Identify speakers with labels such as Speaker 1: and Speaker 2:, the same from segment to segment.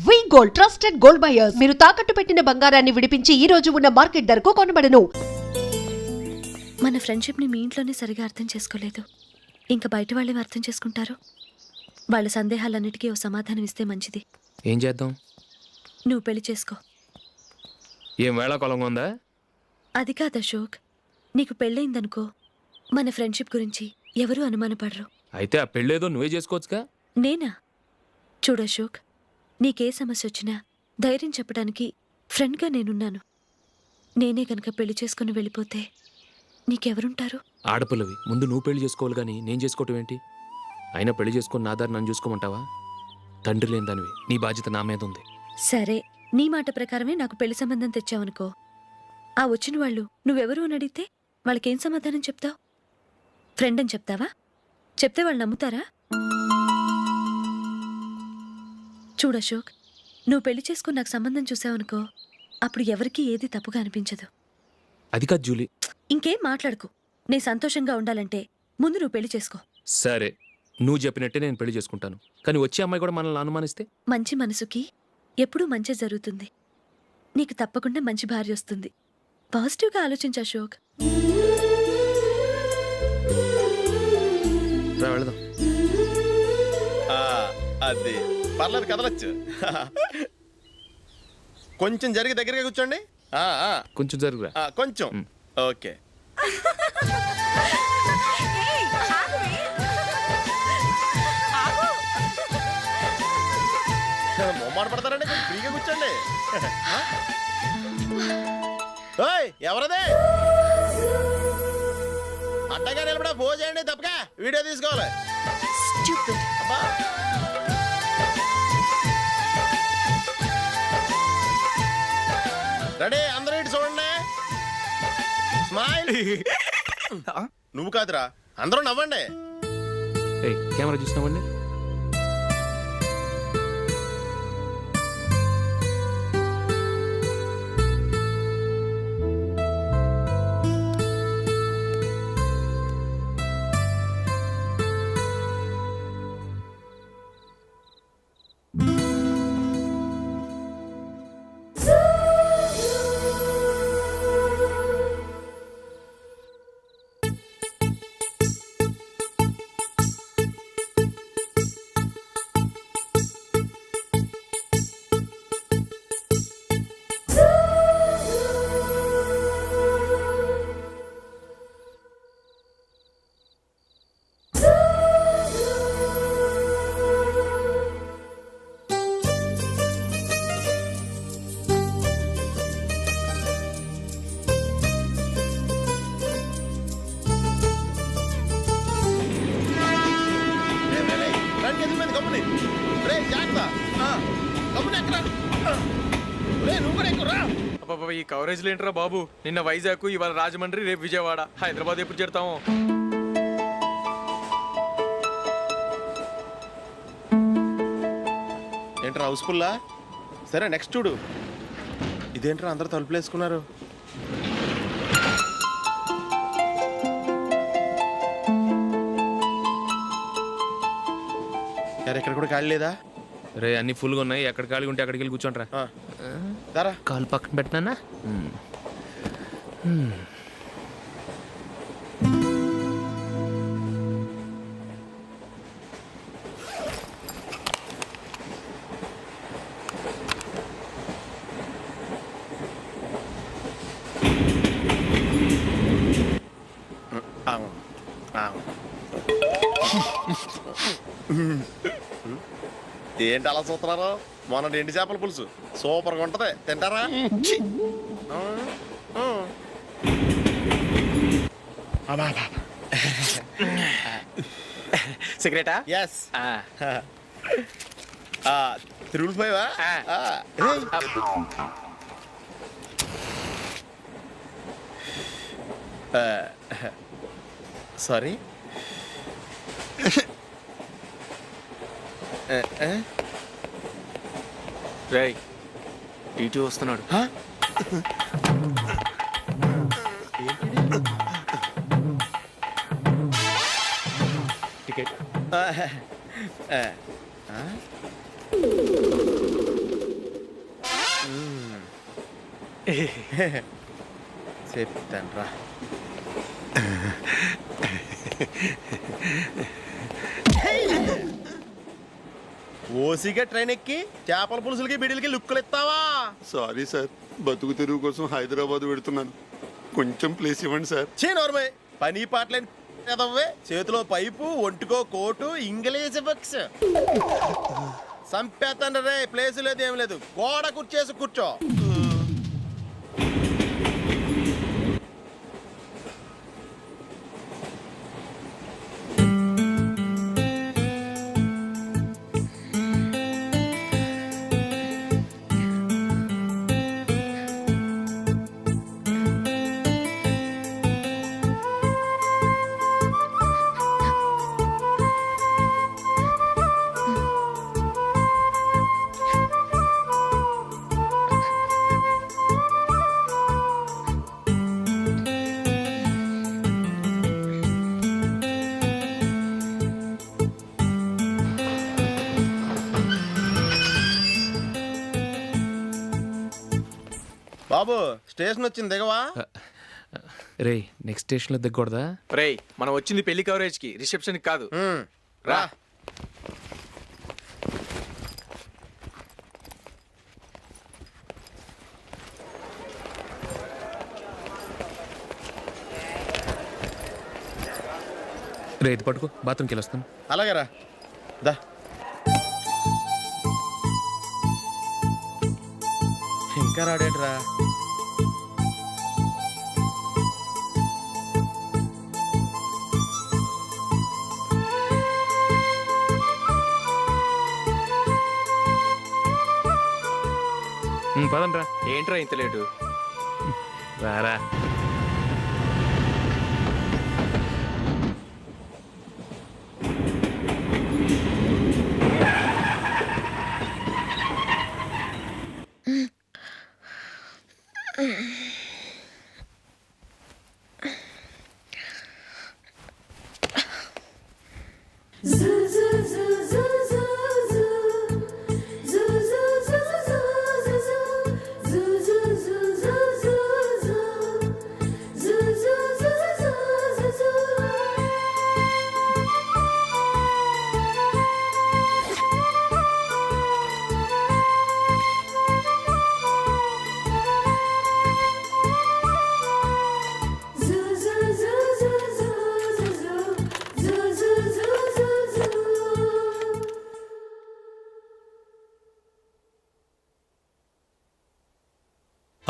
Speaker 1: వి gold trusted gold buyers మీరు తాకట్టు పెట్టిన బంగారాన్ని విడిపించి ఈ రోజు ఉన్న మార్కెట్ ధరకు కొనబడను.
Speaker 2: మన ఫ్రెండ్షిప్ ని మీ ఇంట్లోనే సరిగా అర్థం చేసుకోలేదు, ఇంకా బయట వాళ్ళేం అర్థం చేసుకుంటారు? వాళ్ళ సందేహాలన్నిటికీ ఓ సమాధానం ఇస్తే మంచిది.
Speaker 3: ఏం చేద్దాం?
Speaker 2: నువ్వు పెళ్లి చేసుకో.
Speaker 3: ఏం వేళాకొలంగా ఉందా?
Speaker 2: అది కాదు అశోక్, నీకు పెళ్ళయిందనుకో మన ఫ్రెండ్షిప్ గురించి ఎవరూ అనుమానపడరు.
Speaker 3: అయితే ఆ పెళ్ళేదో నువ్వే చేసుకోవచ్చుగా.
Speaker 2: నేనా? చూడు అశోక్, నీకే సమస్య వచ్చినా ధైర్యం చెప్పడానికి ఫ్రెండ్గా నేనున్నాను. నేనే గనక పెళ్లి చేసుకుని వెళ్ళిపోతే నీకెవరుంటారు?
Speaker 3: ఆడపిల్లవి ముందు నువ్వు పెళ్లి చేసుకోవాలి కానీ నేను చేసుకోవటం ఏంటి? అయినా పెళ్లి చేసుకుని నా దారి నన్ను చూసుకోమంటావా? తండ్రి లేని దానివి, నీ బాధ్యత నా మీద ఉంది.
Speaker 2: సరే, నీ మాట ప్రకారమే నాకు పెళ్లి సంబంధం తెచ్చావనుకో, ఆ వచ్చిన వాళ్ళు నువ్వెవరు అని అడిగితే వాళ్ళకేం సమాధానం చెప్తావు? ఫ్రెండ్ అని చెప్తావా? చెప్తే వాళ్ళు నమ్ముతారా? చూడు అశోక్, నువ్వు పెళ్లి చేసుకుని నాకు సంబంధం చూసావనుకో, అప్పుడు ఎవరికీ ఏది తప్పుగా అనిపించదు.
Speaker 3: అది కాదు జూలీ.
Speaker 2: ఇంకేం మాట్లాడుకో. నేను సంతోషంగా ఉండాలంటే ముందు నువ్వు పెళ్లి చేసుకో.
Speaker 3: సరే, నువ్వు చెప్పినట్టే నేను పెళ్లి చేసుకుంటాను. కానీ వచ్చే అమ్మాయి కూడా మనల్ని అనుమానిస్తే?
Speaker 2: మంచి మనసుకి ఎప్పుడూ మంచి జరుగుతుంది. నీకు తప్పకుండా మంచి భార్య వస్తుంది. పాజిటివ్గా ఆలోచించు అశోక్.
Speaker 3: వెళదాం.
Speaker 4: అది పర్లేదు, కదలొచ్చు. కొంచెం జరిగి దగ్గరగా కూర్చోండి.
Speaker 3: కొంచెం జరుగురా.
Speaker 4: కొంచెం. ఓకే. మొమ్మాట పడతారండి, కొంచెం ఫ్రీగా కూర్చోండి. ఎవరదే అడ్డగా నిలబడా ఫోన్ చేయండి, తప్పగా వీడియో తీసుకోవాలి. అబ్బా, రెడీ, అందరూ ఇటు చూడండి. స్మైల్. నువ్వు కాదురా, అందరూ నవ్వండి.
Speaker 3: కెమెరా చూసినావండి.
Speaker 5: ఈ కవరేజ్ లేంట్రా బాబు. నిన్న వైజాగ్, ఇవాళ రాజమండ్రి, రేపు విజయవాడ, హైదరాబాద్ ఎప్పుడు చేరుతాము?
Speaker 4: ఏంట్రా హౌస్ఫుల్లా? సరే నెక్స్ట్ చూడు. ఇదేంట్రా అందరూ తలుపులు వేసుకున్నారు? ఎక్కడ కూడా ఖాళీ లేదా?
Speaker 3: రే, అన్ని ఫుల్గా ఉన్నాయి. ఎక్కడ ఖాళీ ఉంటే అక్కడికి వెళ్ళి కూర్చోండిరా. కాలు పక్కన పెట్టినా.
Speaker 4: ఏంటి అలా చూస్తున్నారు? మొన్న ఎండి చేపల పులుసు సూపర్గా ఉంటది, తింటారా?
Speaker 5: సిగరెటా?
Speaker 4: ఎస్. తిరుగుపోయావా? సారీ.
Speaker 5: రేయ్, టీటీ వస్తున్నాడు.
Speaker 4: టికెట్. చెప్తాను రా. ఓసిగా ట్రైన్ ఎక్కి చేపల పులుసులకి బిడిలకి లుక్కులు ఇస్తావా?
Speaker 6: సారీ సార్, బతుకు తెరువు కోసం హైదరాబాద్ పెడుతున్నాను. కొంచెం ప్లేస్ ఇవ్వండి సార్.
Speaker 4: నోర్మే పని పాటలేని ఎదవ్వే. చేతిలో పైపు, ఒంటికో కోటు, ఇంగ్లీష్ బుక్స్. సంపేతండ్రి రే, ప్లేస్ లేదు ఏం లేదు. గోడ కుర్చేసి కూర్చో. బాబు స్టేషన్ వచ్చింది దిగవా?
Speaker 3: రే నెక్స్ట్ స్టేషన్లో దిగకూడదా?
Speaker 5: రేయ్ మనం వచ్చింది పెళ్లి కవరేజ్ కి, రిసెప్షన్ కాదు.
Speaker 4: రా.
Speaker 3: రే ఇది పట్టుకో, బాత్రూమ్కి వెళ్ళొస్తాను.
Speaker 4: అలాగే రా. దా. ఇంకా రాడేట్రా?
Speaker 3: పదండ్రా.
Speaker 5: ఏంట్రా ఇంత లేటు?
Speaker 3: రారా.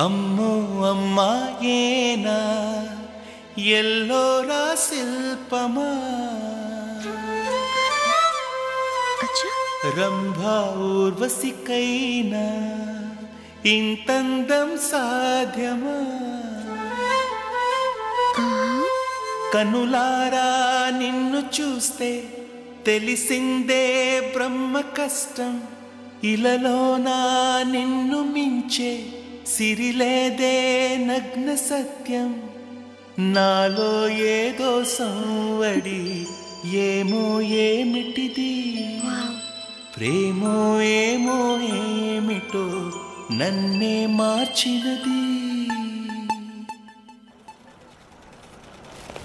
Speaker 7: అమ్మో అమ్మాయేనా ఎల్లోరా శిల్పమా, రంభా ఊర్వశికైనా ఇంతందం సాధ్యమా, కనులారా నిన్ను చూస్తే తెలిసిందే బ్రహ్మ కష్టం, ఇలలోనా నిన్ను మించే సిరిలేదే నగ్న సత్యం, నాలో ఏదో సంవడి ఏమో ఏమిటిది, ప్రేమో ఏమో ఏమిటో నన్నే మార్చినది.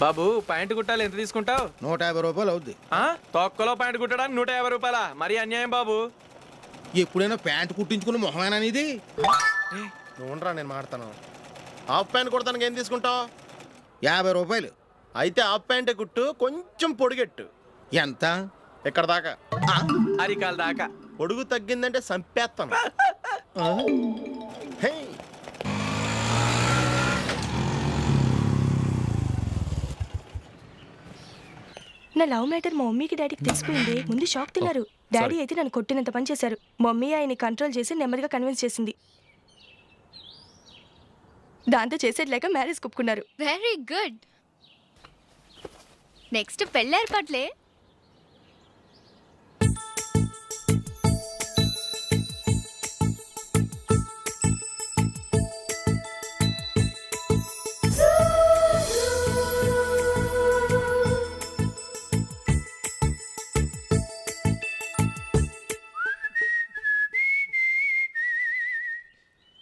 Speaker 5: బాబు ప్యాంటు కుట్టాలి, ఎంత తీసుకుంటావు?
Speaker 4: 150 రూపాయలు అవుద్ది.
Speaker 5: తొక్కలో ప్యాంటు కుట్టడానికి 150 రూపాయల? మరి అన్యాయం బాబు.
Speaker 4: ఎప్పుడైనా ప్యాంటు కుట్టించుకున్న మొహమేనా ఇది? నువ్వురా, నేను మాడతాను. హాఫ్ ప్యాంట్ కుడతానికి ఏం తీసుకుంటావు? 50 రూపాయలు. అయితే హాఫ్ ప్యాంటే కుట్టు, కొంచెం పొడిగెట్టు. ఎంత? ఇక్కడ దాకా.
Speaker 5: అరికాల దాకా.
Speaker 4: పొడుగు తగ్గిందంటే సంపేస్తాను. హే.
Speaker 8: నా లవ్ మ్యాటర్ మా మమ్మీకి డాడీకి తెలిసిపోయింది. ముందు షాక్ తిన్నారు. డాడీ అయితే నన్ను కొట్టినంత పని చేశారు. మమ్మీ ఆయన్ని కంట్రోల్ చేసి నెమ్మదిగా కన్విన్స్ చేసింది. దాంతో చేసేది లేక మ్యారేజ్ ఒప్పుకున్నారు.
Speaker 9: Very good. నెక్స్ట్ పెళ్ళి ఏర్పాట్లే.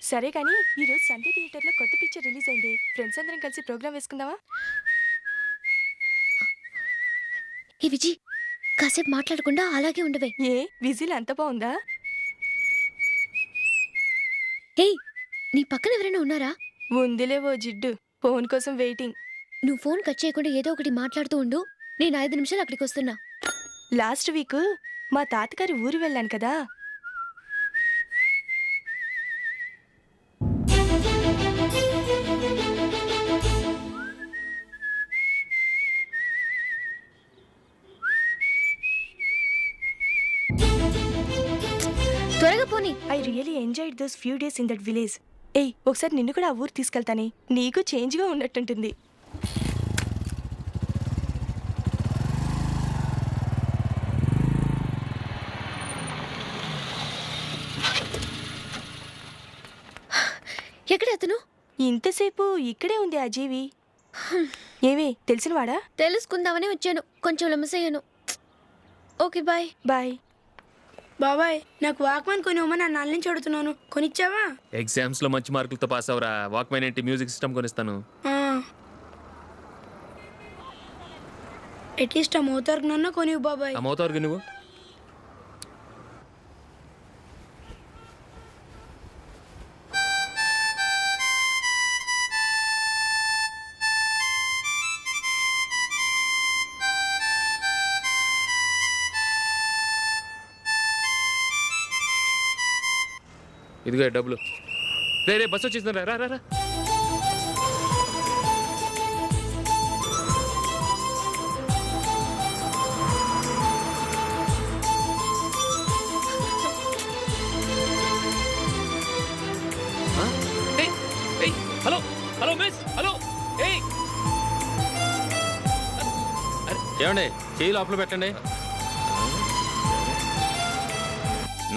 Speaker 8: సరే కానీ ఈ రోజు సండే థియేటర్ లో కొత్త పిక్చర్ రిలీజ్ అయింది. ఫ్రెండ్స్ అందరం కలిసి ప్రోగ్రామ్ వేసుకుందామా?
Speaker 2: ఏ విజి, కాసేపు మాట్లాడకుండా అలాగే ఉండవే.
Speaker 8: ఏ విజిల్ అంత బాగుందా?
Speaker 2: ఏయ్, నీ పక్కన ఎవరైనా ఉన్నారా?
Speaker 8: ఉందిలే ఓ జిడ్డు, ఫోన్ కోసం వెయిటింగ్.
Speaker 2: నువ్వు ఫోన్ కట్ చేయకుండా ఏదో ఒకటి మాట్లాడుతూ ఉండు. నేను 5 నిమిషాలు అక్కడికి వస్తున్నా.
Speaker 8: లాస్ట్ వీక్ మా తాతగారి ఊరు వెళ్ళాను కదా.
Speaker 2: త్వరగా పోనీ.
Speaker 8: I really enjoyed those few days in that village. ఏయ్, ఒకసారి నిన్ను కూడా ఆ ఊరు తీసుకెళ్తానే, నీకు చేంజ్గా ఉన్నట్టుంటుంది.
Speaker 2: ఎక్కడ అతను?
Speaker 8: ఇంతసేపు ఇక్కడే ఉంది ఆ జీవి. ఏవే తెలిసినవాడా?
Speaker 2: తెలుసుకుందామని వచ్చాను, కొంచెం లెమసయ్యాను. Okay bye.
Speaker 8: బాయ్.
Speaker 10: బాబాయ్, నాకు వాక్మన్ కొనివ్వమని నా నాన్న నుంచి అడుగుతున్నాను, కొనిచ్చావా?
Speaker 3: ఎగ్జామ్స్ లో మంచి మార్కులతో పాస్ అవరా. వాక్మెన్ ఏంటి, మ్యూజిక్ సిస్టమ్ కొనిస్తాను.
Speaker 10: అట్లీస్ట్ ఆ మోతార్కు నన్న కొనివ్వు బాబాయ్.
Speaker 3: ఆ మోతారుగా నువ్వు ఇదిగో డబ్బులు. రే రే, బస్సు వచ్చేసింది, రా రా రా. Hello hello miss, hello.
Speaker 5: ఏమండి, చేయి లోపల పెట్టండి.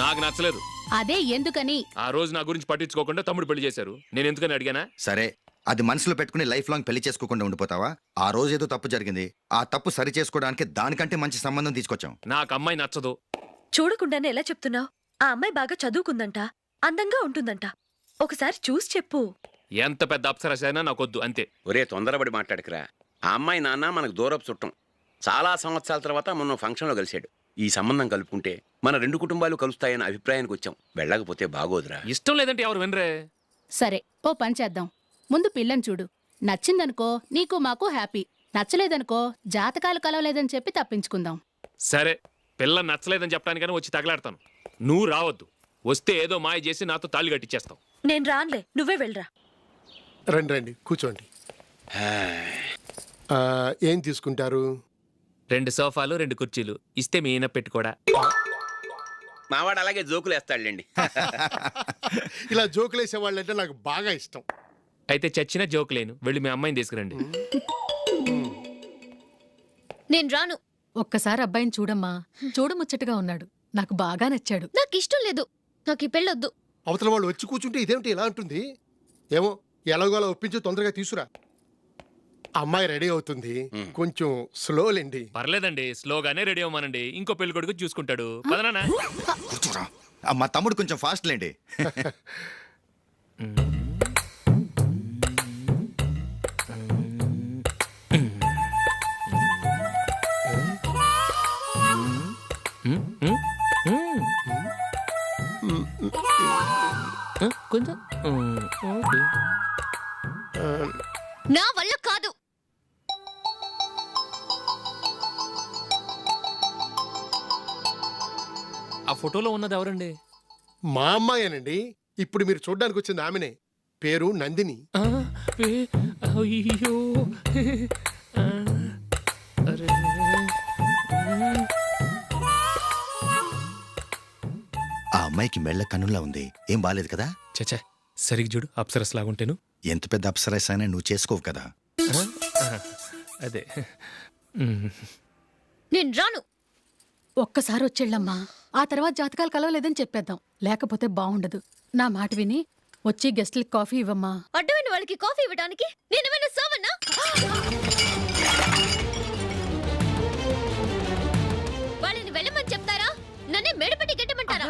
Speaker 3: నాకు నచ్చలేదు.
Speaker 9: అదే ఎందుకని?
Speaker 3: ఆ రోజు నా గురించి పట్టించుకోకుండా తమ్ముడు పెళ్లి చేశారు. నేను ఎందుకని అడిగానా?
Speaker 11: సరే, అది మనసులో పెట్టుకుని లైఫ్ లాంగ్ పెళ్లి చేసుకోకుండా ఉండిపోతావా? ఆ రోజు ఏదో తప్పు జరిగింది, ఆ తప్పు సరి చేసుకోవడానికి దానికంటే మంచి సంబంధం తీసుకొచ్చాం.
Speaker 3: నాకు అమ్మాయి నచ్చదు.
Speaker 2: చూడకుండానే ఎలా చెప్తున్నావు? ఆ అమ్మాయి బాగా చదువుకుందంట, అందంగా ఉంటుందంట. ఒకసారి చూసి చెప్పు.
Speaker 3: ఎంత పెద్ద అప్సరస అయినా నాకొద్దు, అంతే.
Speaker 12: ఒరే, తొందరపడి మాట్లాడకురా. ఆ అమ్మాయి నాన్న మనకు దూరపు చుట్టం. చాలా సంవత్సరాల తర్వాత మొన్న ఫంక్షన్లో కలిశాడు. ఈ సంబంధం కలుపుకుంటే మన 2 కుటుంబాలు కలుస్తాయన్న అభిప్రాయానికి వచ్చాం. వెళ్ళకపోతే బాగోదురా.
Speaker 3: ఇష్టం లేదంటే ఎవరు వినరే.
Speaker 9: సరే, ఓ పని చేద్దాం. ముందు పిల్లని చూడు. నచ్చిందనుకో నీకు మాకు హ్యాపీ. నచ్చలేదనుకో జాతకాలు కలవలేదని చెప్పి తప్పించుకుందాం.
Speaker 3: సరే, పిల్ల నచ్చలేదని చెప్పడానికైనా వచ్చి తగలాడతాను. నువ్వు రావద్దు. వస్తే ఏదో మాయ చేసి నాతో తాళి కట్టించేస్తావు.
Speaker 2: నేను రానులే, నువ్వే వెళ్ళరా.
Speaker 13: రండి రండి, కూర్చోండి. ఏం తీసుకుంటారు?
Speaker 3: 2 సోఫాలు, 2 కుర్చీలు ఇస్తే మీ ఈయన పెట్టుకోడా.
Speaker 12: మావాడు అలాగే జోకులు వేస్తాడులేండి.
Speaker 13: ఇలా జోకులేసే వాళ్ళంటే నాకు బాగా ఇష్టం.
Speaker 3: అయితే చచ్చిన జోక్ లేను. వెళ్ళి మీ అమ్మాయిని తీసుకురండి.
Speaker 2: నేను రాను.
Speaker 9: ఒక్కసారి అబ్బాయిని చూడమ్మా. చూడముచ్చటగా ఉన్నాడు, నాకు బాగా నచ్చాడు.
Speaker 2: నాకు ఇష్టం లేదు, నాకు ఈ పెళ్ళొద్దు.
Speaker 13: అవతల వాళ్ళు వచ్చి కూర్చుంటే ఇదేమిటి ఇలా ఉంటుంది? ఏమో, ఎలాగోలా ఒప్పించి తొందరగా తీసురా. అమ్మాయి రెడీ అవుతుంది, కొంచెం స్లోలేండి.
Speaker 3: పర్లేదండి, స్లోగానే రెడీ అవ్వమానండి. ఇంకో పెళ్లి కొడుకు చూసుకుంటాడు. పదనా.
Speaker 11: కూర్చోరా. మా తమ్ముడు కొంచెం ఫాస్ట్ లేండి.
Speaker 3: కొంచెం
Speaker 2: నా వల్ల కాదు.
Speaker 3: ఆ ఫోటోలో ఉన్నది ఎవరండి?
Speaker 13: మా అమ్మాయేనండి. ఇప్పుడు మీరు చూడ్డానికి వచ్చింది ఆమెనే. పేరు నందిని.
Speaker 3: అయ్యో,
Speaker 11: ఆ అమ్మాయికి మెళ్ళ కన్నులా ఉంది. ఏం బాలేదు కదా?
Speaker 3: చచ్చా, సరిగ్గా చూడు, అప్సరస్ లాగుంటేను.
Speaker 11: ఎంత పెద్ద అప్సరస్ అయినా నువ్వు చేసుకోవు కదా.
Speaker 3: అదే.
Speaker 2: నేను రాను.
Speaker 9: ఒక్కసారి వచ్చేళ్ళమ్మా. ఆ తర్వాత జాతకాలు కలవలేదని చెప్పేద్దాం, లేకపోతే బాగుండదు. నా మాట విని వచ్చి గెస్ట్లకి కాఫీ ఇవ్వమ్మా.
Speaker 2: అడ్డమైన వాళ్ళకి కాఫీ ఇవ్వడానికి నేనేమైనా సావన్నా? వాళ్ళని వెళ్ళమని చెప్తారా, నన్నే మేడపట్టి గెట్టమంటారా?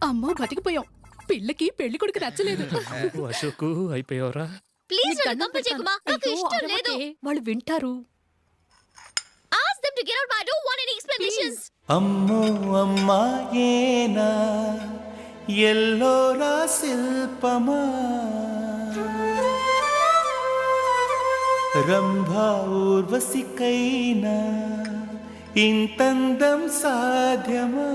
Speaker 9: అమ్మో, బతికిపోయాం. పిల్లకి పెళ్లి కొడుకు నచ్చలేదు.
Speaker 3: అశోక్ అయిపోయావరా?
Speaker 2: ప్లీజ్ కంపల్ చేయకుమా, నాకు ఇష్టం లేదు.
Speaker 9: వాళ్ళు వింటారు.
Speaker 2: Ask them to get out, I don't want any explanations.
Speaker 7: అమ్మో అమ్మాయేనా ఎల్లోరా శిల్పమా రంభా ఊర్వశికైనా ఇంతందం సాధ్యమా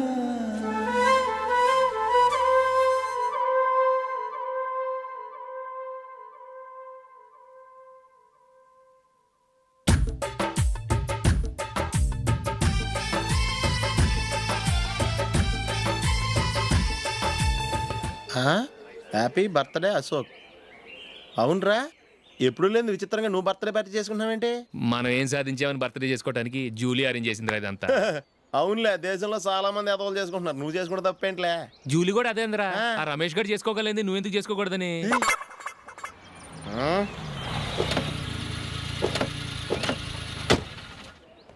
Speaker 4: హ్యాపీ బర్త్డే అశోక్. అవునరా, ఎప్పుడు లేదు విచిత్రంగా నువ్వు బర్త్డే పార్టీ చేసుకుంటున్నావేంటి?
Speaker 3: మనం ఏం సాధించామని బర్త్డే చేసుకోవడానికి జూలీ అరేంజ్ చేసిందిరా ఇదంతా.
Speaker 4: అవునులే, దేశంలో చాలా మంది ఎదవలు చేసుకుంటున్నారు, నువ్వు చేసుకుంటే తప్పేంట్లే.
Speaker 3: జూలీ కూడా అదేంద్రా, ఆ రమేష్ గారు చేసుకోగలేదు, నువ్వు ఎందుకు చేసుకోకూడదని.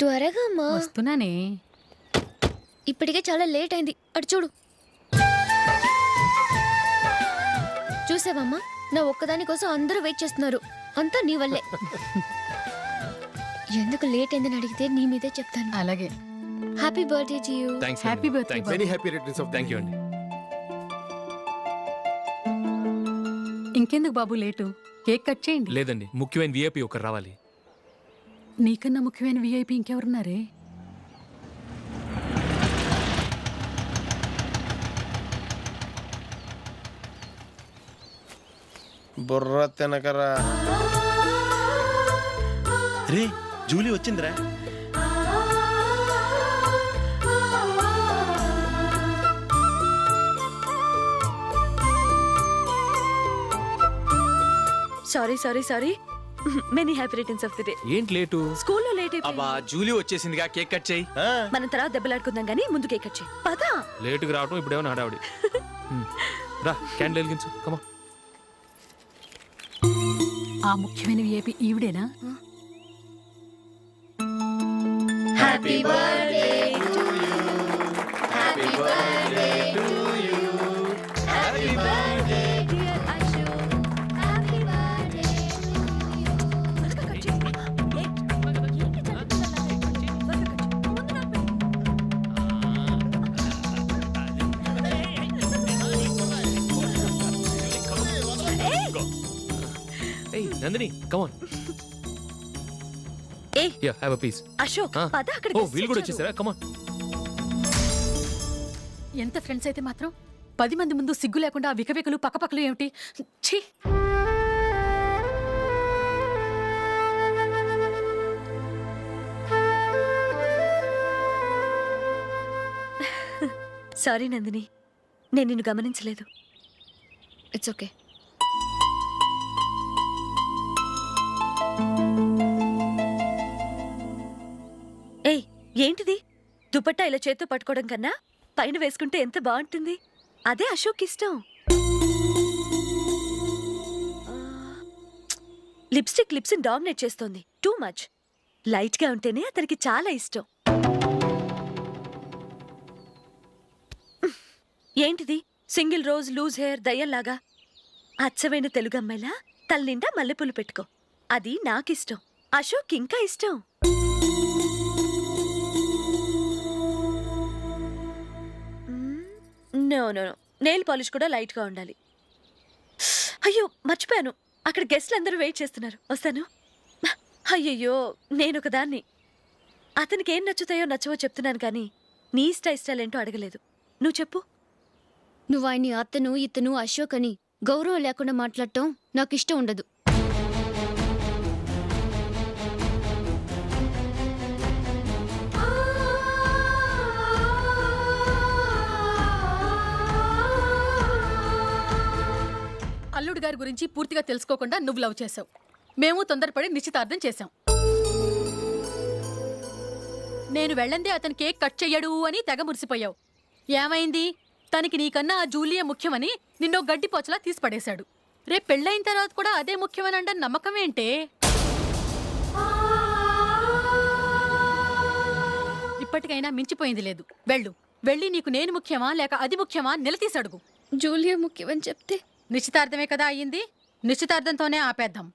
Speaker 2: త్వరగా అమ్మా,
Speaker 9: వస్తున్నానే.
Speaker 2: ఇప్పటికే చాలా లేట్ అయింది. అటు చూడు. చూసావమ్మా, నా ఒక్కదాని కోసం అందరూ వెయిట్ చేస్తున్నారు. అంతా నీ వల్లే. ఎందుకు లేట్ అయిందని అడిగితే నీ మీదే చెప్తాను.
Speaker 9: అలాగే.
Speaker 2: Happy birthday to you.
Speaker 3: Thanks.
Speaker 9: Happy birthday.
Speaker 13: Very happy returns of
Speaker 3: thank you అండి.
Speaker 9: ఇంకెందుకు బాబు లేటు? కేక్ కట్ చేయండి.
Speaker 3: లేదండి, ముఖ్యమైన విఐపి ఒకరు రావాలి.
Speaker 9: నీకన్నా ముఖ్యమైన విఐపి ఇంకెవరున్నారే?
Speaker 4: బుర్ర తినకరా. రే, జూలీ వచ్చిందిరా.
Speaker 2: Sorry sorry sorry. Many happy returns of the day.
Speaker 3: ఏంటి లేటు?
Speaker 2: స్కూల్లో లేట్ అయిపోయింది.
Speaker 5: అబ్బా జూలీ వచ్చేసిందిగా, కేక్ కట్ చేయి.
Speaker 2: మనం తర్వాత దెబ్బలాడుకుందాం గానీ ముందు కేక్ కట్ చేయి. పదా.
Speaker 3: లేటుగా రావటం ఇప్పుడేమో హడావిడి. రా, క్యాండిల్ వెలిగించు. కమా.
Speaker 9: ఆ ముఖ్యమైన విఐపి ఈవిడేనా?
Speaker 2: Happy birthday to you. Happy birthday to you. Happy birthday dear Ashok. Happy birthday to you. త్వరగా కట్ చేయి. ఏంటి చదువుతున్నావు? త్వరగా కట్ చేయి. ముందు నాకు
Speaker 3: ఏయ్ నందిని, కమ్ ఆన్.
Speaker 2: ఏయ్,
Speaker 3: yeah, have a piece.
Speaker 2: Ashok పద అక్కడ.
Speaker 3: ఓ, వీళ్ళు కూడా వచ్చేసారా? Come on.
Speaker 9: ఎంత ఫ్రెండ్స్ అయితే మాత్రం 10 మంది ముందు సిగ్గు లేకుండా ఆ వికవికలు పక్కపక్కలు ఏమిటి? ఛీ!
Speaker 2: సారీ నందిని, నేను నిన్ను గమనించలేదు. It's okay. ఏయ్, ఏంటిది? దుపట్టా ఇలా చేత్తో పట్టుకోవడం కన్నా పైన వేసుకుంటే ఎంత బాగుంటుంది. అదే అశోక్ ఇష్టం. లిప్స్టిక్ లిప్స్ డామినేట్ చేస్తోంది. Too much. లైట్ గా ఉంటేనే అతనికి చాలా ఇష్టం. ఏంటిది? సింగిల్ రోజ్ లూజ్ హెయిర్ దయ్యంలాగా. అచ్చమైన తెలుగు అమ్మాయిలా తల్లిండా మల్లెపూలు పెట్టుకో. అది నాకిష్టం. అశోక్ ఇంకా ఇష్టం. No no no, nail polish కూడా లైట్ గా ఉండాలి. అయ్యో మర్చిపోయాను, అక్కడ గెస్ట్లు అందరూ వెయిట్ చేస్తున్నారు. వస్తాను. అయ్యయ్యో, నేనొక దాన్ని. అతనికి ఏం నచ్చుతాయో నచ్చవో చెప్తున్నాను కానీ నీ ఇష్టాలేంటో అడగలేదు. నువ్వు చెప్పు.
Speaker 14: నువ్వు ఆయన్ని అతను ఇతను అశోక్ అని గౌరవం లేకుండా మాట్లాడటం నాకు ఇష్టం ఉండదు.
Speaker 9: అల్లుడు గారి గురించి పూర్తిగా తెలుసుకోకుండా నువ్వు లవ్ చేసావు. మేము తొందరపడి నిశ్చితార్థం చేశాం. నేను వెళ్ళందే అతను కేక్ కట్ చెయ్యడు అని తెగ మురిసిపోయావు. ఏమైంది? తనకి నీకన్నా ఆ జూలియే ముఖ్యమని నిన్నో గడ్డిపోచలా తీసి పడేశాడు. రేపు పెళ్ళైన తర్వాత కూడా అదే ముఖ్యమని అంటే నమ్మకం ఏంటే? ఇప్పటికైనా మించిపోయింది లేదు. వెళ్ళు. వెళ్ళి నీకు నేను ముఖ్యమా లేక అది ముఖ్యమా నిలదీసి అడుగు.
Speaker 14: జూలియా ముఖ్యమని చెప్తే
Speaker 9: నిశ్చితార్థమే కదా అయ్యింది, నిశ్చితార్థంతోనే ఆపేద్దాం.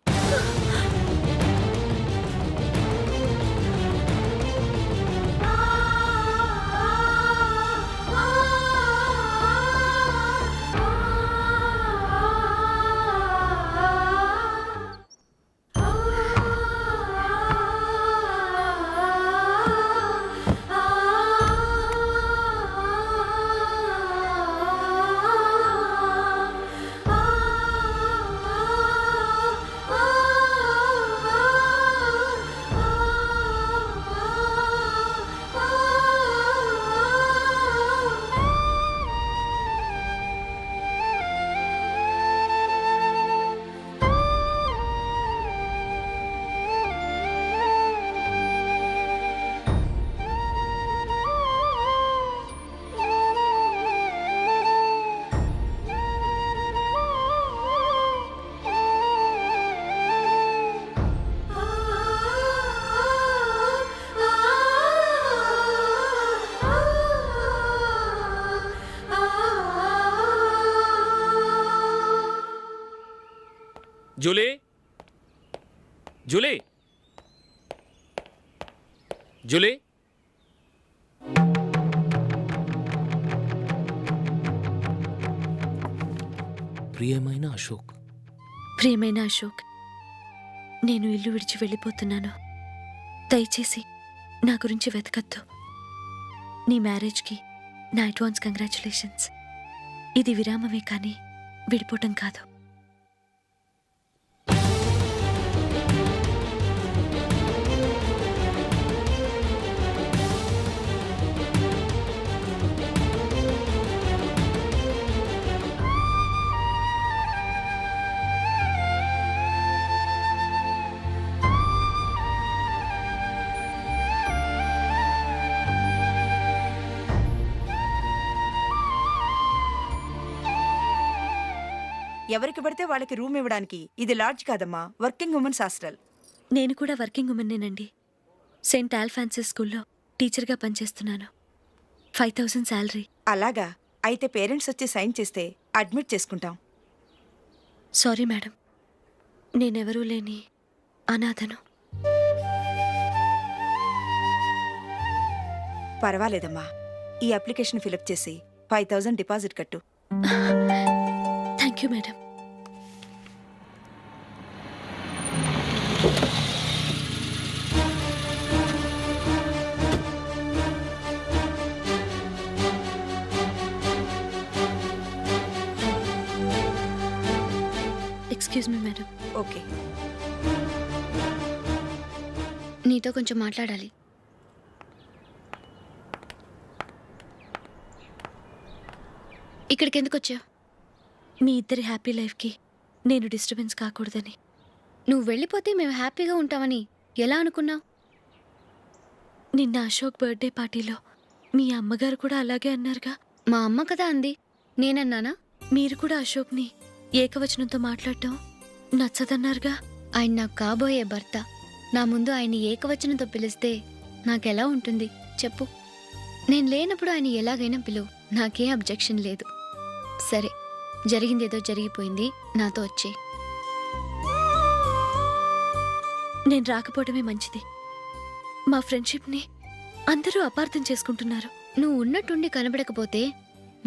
Speaker 3: Julie, Julie, Julie. ప్రియమైన అశోక్.
Speaker 14: ప్రియమైన అశోక్, నేను ఇల్లు విడిచి వెళ్ళిపోతున్నాను. దయచేసి నా గురించి వెతకద్దు. నీ మ్యారేజ్కి నా అడ్వాన్స్ కంగ్రాచులేషన్స్. ఇది విరామమే కానీ విడిపోవటం కాదు.
Speaker 15: ఎవరికి పడితే వాళ్ళకి రూమ్ ఇవ్వడానికి ఇది లాడ్జ్ కాదమ్మా, వర్కింగ్ ఉమెన్స్ హాస్టల్.
Speaker 14: నేను కూడా వర్కింగ్ ఉమెన్నేనండి. సెయింట్ ఆల్ఫాన్సిస్ స్కూల్లో టీచర్గా పనిచేస్తున్నాను. 5000 శాలరీ.
Speaker 15: అలాగా, అయితే పేరెంట్స్ వచ్చి సైన్ చేస్తే అడ్మిట్ చేసుకుంటాం.
Speaker 14: సారీ మేడం, నేనెవరూ లేని అనాథను.
Speaker 15: పర్వాలేదమ్మా, ఈ అప్లికేషన్ ఫిలప్ చేసి 5000 డిపాజిట్ కట్టు.
Speaker 14: Thank you madam. Excuse me madam.
Speaker 15: Okay.
Speaker 14: నీతో కొంచెం మాట్లాడాలి. ఇక్కడికి ఎందుకు వచ్చావు? మీ ఇద్దరి హ్యాపీ లైఫ్కి నేను డిస్టర్బెన్స్ కాకూడదని. నువ్వు వెళ్ళిపోతే మేము హ్యాపీగా ఉంటామని ఎలా అనుకున్నావు? నిన్న అశోక్ బర్త్డే పార్టీలో మీ అమ్మగారు కూడా అలాగే అన్నారుగా. మా అమ్మ కదా అంది, నేనన్నానా? మీరు కూడా అశోక్ని ఏకవచనంతో మాట్లాడటం నచ్చదన్నారుగా. ఆయన నాకు కాబోయే భర్త. నా ముందు ఆయన్ని ఏకవచనంతో పిలిస్తే నాకెలా ఉంటుంది చెప్పు? నేను లేనప్పుడు ఆయన ఎలాగైనా పిలువు, నాకేం అబ్జెక్షన్ లేదు. సరే, జరిగిందేదో జరిగిపోయింది, నాతో వచ్చే. నేను రాకపోవడమే మంచిది. మా ఫ్రెండ్షిప్ని అందరూ అపార్థం చేసుకుంటున్నారు. నువ్వు ఉన్నట్టుండి కనబడకపోతే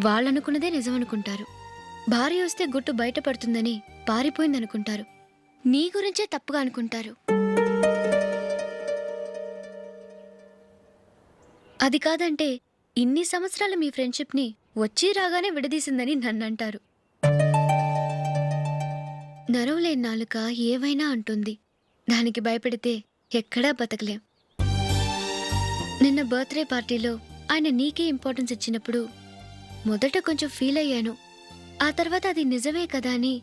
Speaker 14: వాళ్ళనుకున్నదే నిజమనుకుంటారు. భార్య వస్తే గుట్టు బయటపడుతుందని పారిపోయిందనుకుంటారు. నీ గురించే తప్పుగా అనుకుంటారు. అది కాదంటే ఇన్ని సంవత్సరాల మీ ఫ్రెండ్షిప్ని వచ్చి రాగానే విడదీసిందని నన్నంటారు. నరవలేని నాలుక ఏవైనా అంటుంది. దానికి భయపడితే ఎక్కడా బతకలేం. నిన్న బర్త్డే పార్టీలో ఆయన నీకే ఇంపార్టెన్స్ ఇచ్చినప్పుడు మొదట కొంచెం ఫీల్ అయ్యాను. ఆ తర్వాత అది నిజమే కదా అని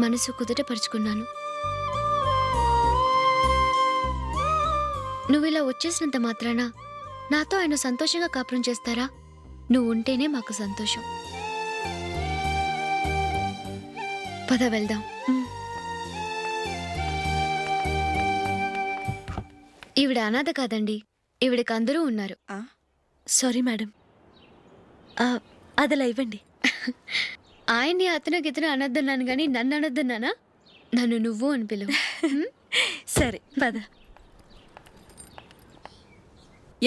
Speaker 14: మనసు కుదుటపరుచుకున్నాను. నువ్విలా వచ్చేసినంత మాత్రాన నాతో ఆయన సంతోషంగా కాపురం చేస్తారా? నువ్వు ఉంటేనే మాకు సంతోషం. పద వెళ్దాం. ఈవిడ అనాథ కాదండి, ఈవిడకి అందరూ ఉన్నారు. సారీ మేడం, అదలా ఇవ్వండి. ఆయన్ని అతను గితను అనొద్దన్నాను కానీ నన్ను అనొద్దన్నానా? నన్ను నువ్వు అని పిలువు.
Speaker 15: సరే పద.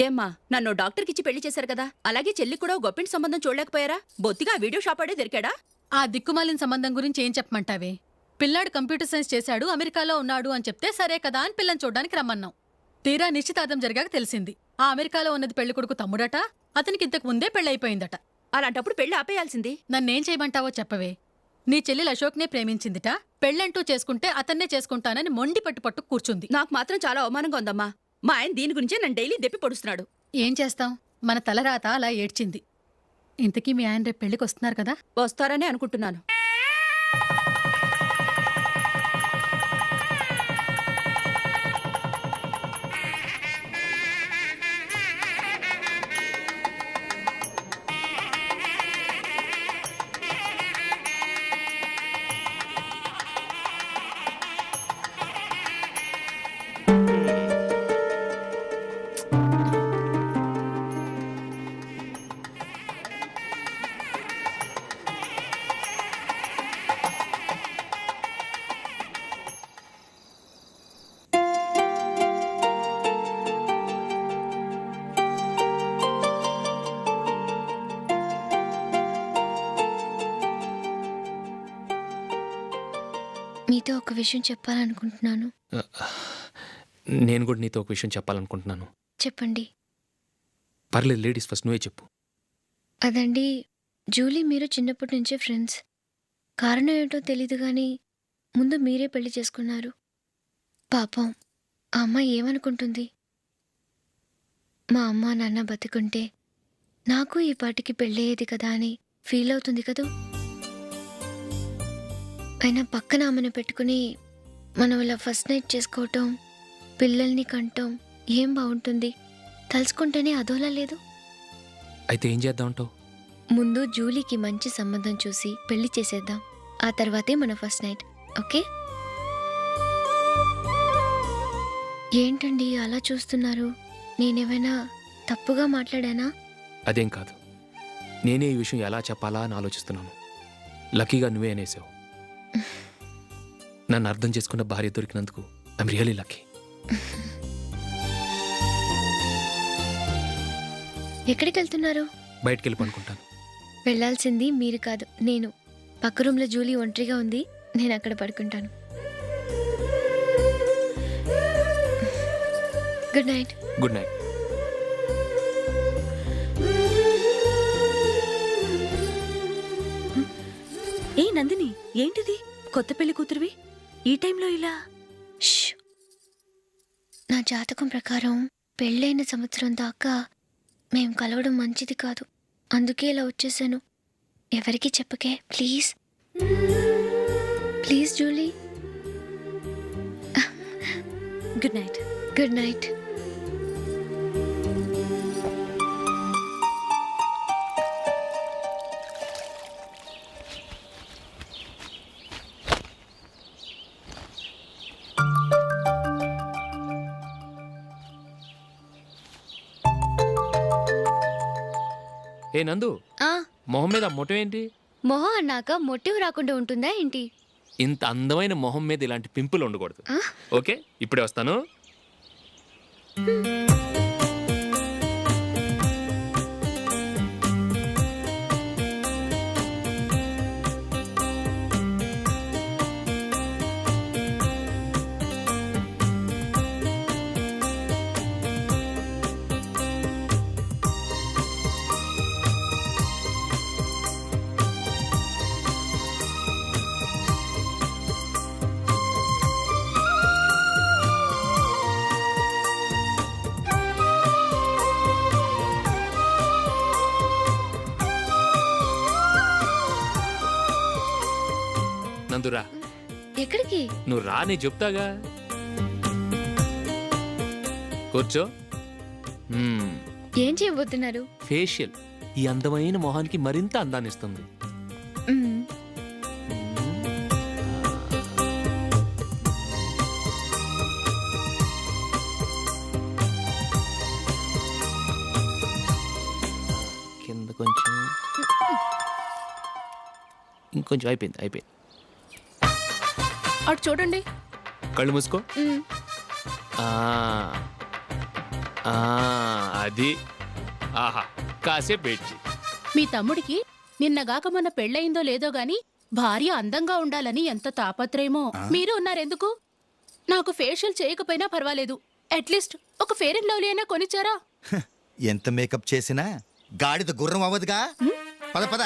Speaker 15: ఏమ్మా నన్ను డాక్టర్కి ఇచ్చి పెళ్లి చేశారు కదా, అలాగే చెల్లి కూడా గొప్పింటి సంబంధం చూడలేకపోయారా? బొత్తిగా వీడియో షాప్ ఆడే దొరికాడా?
Speaker 9: ఆ దిక్కుమాలిన సంబంధం గురించి ఏం చెప్పమంటావే? పిల్లాడు కంప్యూటర్ సైన్స్ చేశాడు, అమెరికాలో ఉన్నాడు అని చెప్తే సరే కదా అని పిల్లని చూడడానికి రమ్మన్నాం. తీరా నిశ్చితార్థం జరిగాక తెలిసింది ఆ అమెరికాలో ఉన్నది పెళ్లి కొడుకు తమ్ముడట, అతనికి ఇంతకు ముందే పెళ్ళైపోయిందట.
Speaker 15: అలాంటప్పుడు పెళ్లి ఆపేయాల్సింది.
Speaker 9: నన్నేం చేయమంటావో చెప్పవే. నీ చెల్లెలు అశోక్నే ప్రేమించిందిట, పెళ్ళంటూ చేసుకుంటే అతన్నే చేసుకుంటానని మొండి పట్టు కూర్చుంది.
Speaker 15: నాకు మాత్రం చాలా అవమానంగా ఉందమ్మా. మా ఆయన దీని గురించే నన్ను డైలీ దెప్పి పొడుస్తున్నాడు.
Speaker 9: ఏం చేస్తాం, మన తలరాత అలా ఏడ్చింది. ఇంతకీ మీ ఆయన రేపు పెళ్లికి వస్తున్నారు కదా?
Speaker 15: వస్తారనే అనుకుంటున్నాను.
Speaker 14: మీతో ఒక విషయం చెప్పాలనుకుంటున్నాను.
Speaker 3: నేను కూడా నీతో ఒక విషయం చెప్పాలనుకుంటున్నాను.
Speaker 14: చెప్పండి.
Speaker 3: పర్లేదు, లేడీస్ ఫస్ట్, నువ్వే చెప్పు.
Speaker 14: అదండి, జూలీ మీరు చిన్నప్పటి నుంచే ఫ్రెండ్స్. కారణం ఏంటో తెలీదు కానీ ముందు మీరే పెళ్లి చేసుకున్నారు. పాపం ఆ అమ్మాయి ఏమనుకుంటుంది? మా అమ్మ నాన్న బతికుంటే నాకు ఈ పాటికి పెళ్ళయ్యేది కదా అని ఫీల్ అవుతుంది కదూ. అయినా పక్కన ఆమెను పెట్టుకుని మనం ఇలా ఫస్ట్ నైట్ చేసుకోవటం, పిల్లల్ని కంటం ఏం బాగుంటుంది? తలుచుకుంటేనే అదోలా లేదు.
Speaker 3: అయితే ఏం చేద్దామంటావు?
Speaker 14: ముందు జూలీకి మంచి సంబంధం చూసి పెళ్లి చేసేద్దాం. ఆ తర్వాతే మన ఫస్ట్ నైట్. ఓకే? ఏంటండి అలా చూస్తున్నారు? నేనేమైనా తప్పుగా మాట్లాడానా?
Speaker 3: అదేం కాదు, నేనే ఈ విషయం ఎలా చెప్పాలా అని ఆలోచిస్తున్నాను. లక్కీగా నువ్వే అనేసావు. నన్ను అర్థం చేసుకున్న భార్య దొరికినందుకు ఐఎమ్ రియలీ లక్కీ.
Speaker 14: ఎక్కడికి వెళ్తున్నారు?
Speaker 3: బయటికి వెళ్ళి పనుకుంటాను.
Speaker 14: వెళ్ళాల్సింది మీరు కాదు, నేను. పక్క రూమ్లో జూలీ ఒంటరిగా ఉంది, నేను అక్కడ పడుకుంటాను. Good night.
Speaker 3: Good night.
Speaker 15: ఏ నందిని, ఏంటిది? కొత్త పెళ్లి కూతురువి ఈ టైంలో ఇలా?
Speaker 14: ష్! నా జాతకం ప్రకారం పెళ్ళైన సంవత్సరం దాకా మేం కలవడం మంచిది కాదు. అందుకే ఇలా వచ్చేసాను. ఎవరికి చెప్పకే please. Please Julie.
Speaker 15: Good night.
Speaker 14: Good night.
Speaker 3: ఏ నందు, మొహం మీద మొట్టం ఏంటి?
Speaker 14: మొహం అన్నాక మొటివ్ రాకుండా ఉంటుందా ఏంటి?
Speaker 3: ఇంత అందమైన మొహం మీద ఇలాంటి పింపుల్ ఉండకూడదు. ఓకే, ఇప్పుడే వస్తాను. నందురా.
Speaker 14: ఎక్కడికి?
Speaker 3: నువ్వు రా, నేను చెప్తాగా. కూర్చో.
Speaker 14: ఏం చేయబోతున్నారు?
Speaker 3: ఫేషియల్ ఈ అందమైన మొహానికి మరింత అందాన్ని ఇస్తుంది. కింద కొంచెం, కొంచెం అయిపోయింది.
Speaker 15: అటు చూడండి.
Speaker 3: కళ్ళు మూసుకో. ఆ, ఆ, అది ఆహా కాసేపు వెయిట్ చెయ్యి.
Speaker 15: మీ తమ్ముడికి నిన్నగాక మొన్న పెళ్ళయిందో లేదో గాని భార్య అందంగా ఉండాలని ఎంత తాపత్రయమో. మీరు ఉన్నారెందుకు? నాకు ఫేషియల్ చేయకపోయినా పర్వాలేదు, అట్లీస్ట్ ఒక ఫేర్ అండ్ లవ్లీ అయినా కొనిచ్చారా?
Speaker 11: ఎంత మేకప్ చేసినా గాడిద గుర్రం అవ్వదుగా. పద పద.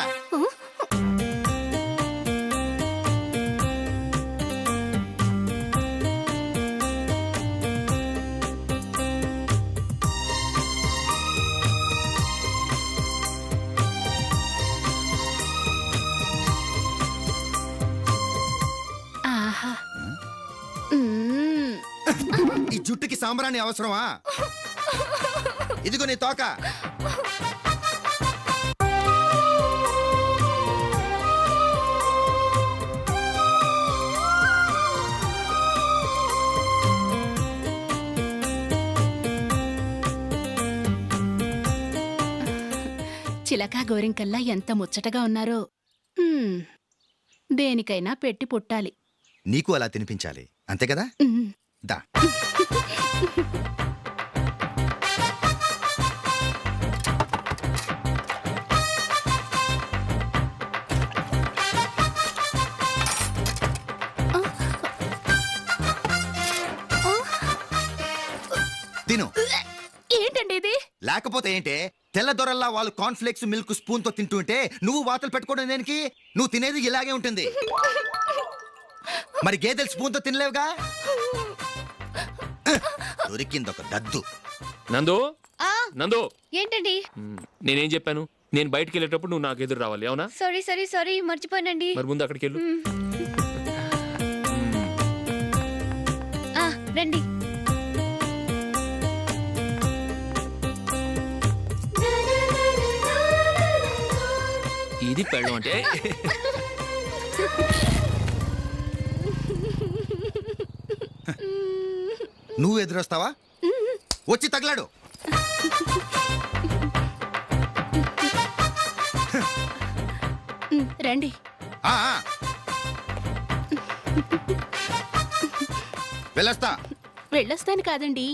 Speaker 15: ఆహా.
Speaker 11: ఈ జుట్టుకి సాంబ్రాణి అవసరమా? ఇదిగో నీ తోక.
Speaker 15: చిలకా గోరింకల్లా ఎంత ముచ్చటగా ఉన్నారో. దేనికైనా పెట్టి పుట్టాలి.
Speaker 11: నీకు అలా తినిపించాలి, అంతే కదా? దా. తిను.
Speaker 15: ఏంటండి ఇది?
Speaker 11: లేకపోతే ఏంటే, తెల్లదొరల్లా వాళ్ళు కార్న్ఫ్లేక్స్ మిల్క్ స్పూన్ తో తింటుంటే నువ్వు వాతలు పెట్టుకోవడం దేనికి? నువ్వు తినేది ఇలాగే ఉంటుంది. మరి గేదెలు స్పూన్ తో తినలేవుగా. దొరికిందొక దద్దు.
Speaker 3: నందు
Speaker 14: ఏంటండి?
Speaker 3: నేనేం చెప్పాను? నేను బయటికి వెళ్ళేటప్పుడు నువ్వు నాకు ఎదురు రావాలి, అవునా?
Speaker 14: సారీ మర్చిపోయానండి.
Speaker 3: మరి ముందు అక్కడికి వెళ్ళు.
Speaker 14: రండి.
Speaker 3: ఇది పెళ్ళం అంటే.
Speaker 11: నువ్వు ఎదురొస్తావా? వచ్చి తగలాడు.
Speaker 15: రండి.
Speaker 11: వెళ్ళొస్తా.
Speaker 15: వెళ్ళొస్తాను కాదండి,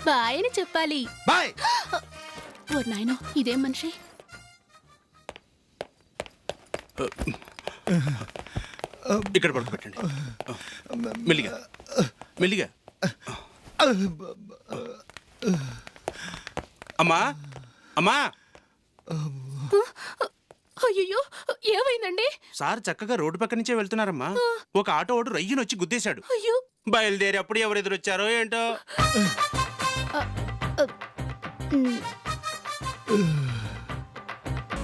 Speaker 15: బాయ్ అని చెప్పాలి.
Speaker 11: బాయ్.
Speaker 15: ఓ నాయనో, ఇదేం మనిషి?
Speaker 16: ఇక్కడ పడుకోబెట్టండి. మెల్లిగా మెల్లిగా. అమ్మా అమ్మా.
Speaker 15: అయ్యో, ఏమైందండి?
Speaker 16: సార్ చక్కగా రోడ్డు పక్క నుంచే వెళ్తున్నారమ్మా. ఒక ఆటో ఓడు రయ్యనొచ్చి గుద్దేశాడు.
Speaker 15: అయ్యో.
Speaker 16: బయలుదేరి అప్పుడు ఎవరు ఎదురొచ్చారో ఏంటో.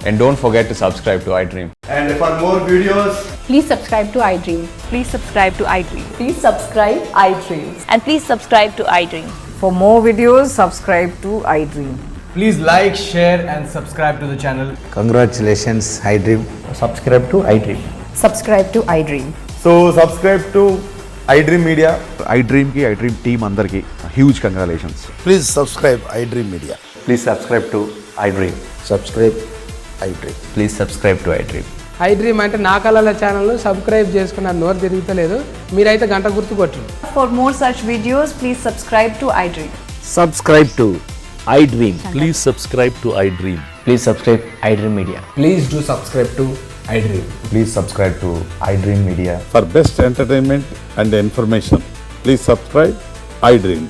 Speaker 17: And don't forget to subscribe to iDream.
Speaker 7: And for more videos,
Speaker 15: Please subscribe to iDream. Please subscribe to iDream. Please subscribe iDream. And please subscribe to iDream.
Speaker 18: For more videos, subscribe to iDream.
Speaker 7: please like, share and subscribe to the channel.
Speaker 17: Congratulations, iDream.
Speaker 7: Subscribe to iDream.
Speaker 18: Subscribe to iDream.
Speaker 17: So, subscribe to iDream Media. iDream ki iDream team andarki huge congratulations.
Speaker 6: Please subscribe iDream media.
Speaker 17: Please subscribe to iDream.
Speaker 6: Subscribe iDream.
Speaker 17: Please subscribe to iDream.
Speaker 18: iDream అంటే నా కళల channel subscribe చేసుకున్న నోరు తిరుగుతలేదు. మీరైతే గంట గుర్తు కొట్టండి. For more such videos, please subscribe to iDream.
Speaker 17: Subscribe to iDream. Please subscribe to iDream. Please subscribe iDream Media.
Speaker 7: Please do subscribe to iDream.
Speaker 17: Please subscribe to iDream Media.
Speaker 6: For best entertainment and information please subscribe iDream.